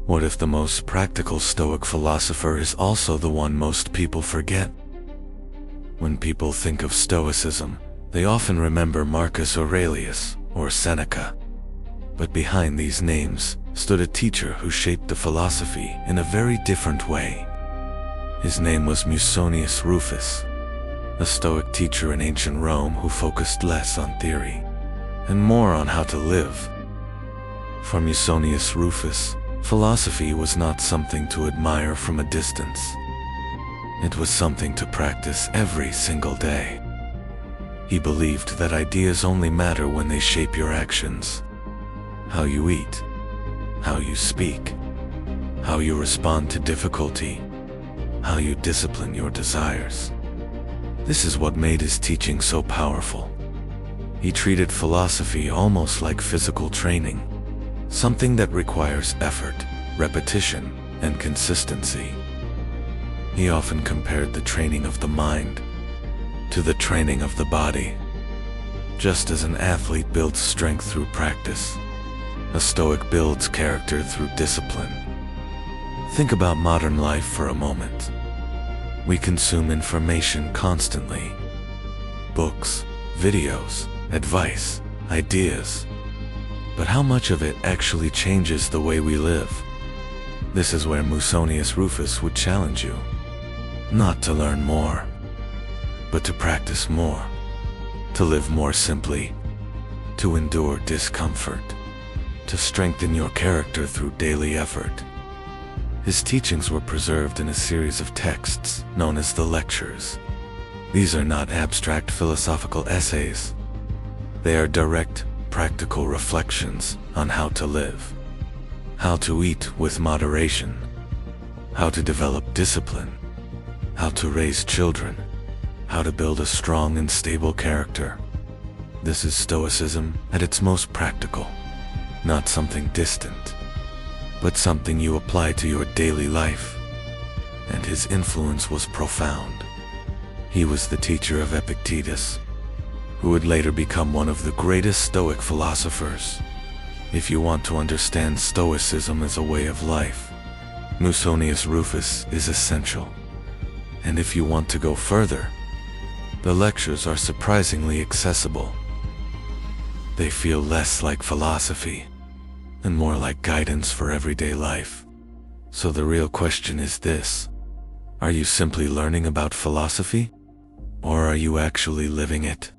What if the most practical Stoic philosopher is also the one most people forget? When people think of Stoicism, they often remember Marcus Aurelius or Seneca. But behind these names stood a teacher who shaped the philosophy in a very different way. His name was Musonius Rufus, a Stoic teacher in ancient Rome who focused less on theory and more on how to live. For Musonius Rufus, philosophy was not something to admire from a distance. It was something to practice every single day. He believed that ideas only matter when they shape your actions. How you eat, how you speak, how you respond to difficulty, how you discipline your desires. This is what made his teaching so powerful. He treated philosophy almost like physical training, something that requires effort, repetition, and consistency. He often compared the training of the mind to the training of the body. Just as an athlete builds strength through practice, a Stoic builds character through discipline. Think about modern life for a moment. We consume information constantly. Books, videos, advice, ideas. But how much of it actually changes the way we live? This is where Musonius Rufus would challenge you. Not to learn more, but to practice more, to live more simply, to endure discomfort, to strengthen your character through daily effort. His teachings were preserved in a series of texts known as the lectures. These are not abstract philosophical essays. They are direct, practical reflections on how to live, how to eat with moderation, how to develop discipline, how to raise children, how to build a strong and stable character. This is Stoicism at its most practical, not something distant, but something you apply to your daily life. And his influence was profound. He was the teacher of Epictetus, who would later become one of the greatest Stoic philosophers. If you want to understand Stoicism as a way of life, Musonius Rufus is essential. And if you want to go further, the lectures are surprisingly accessible. They feel less like philosophy and more like guidance for everyday life. So the real question is this: are you simply learning about philosophy, or are you actually living it?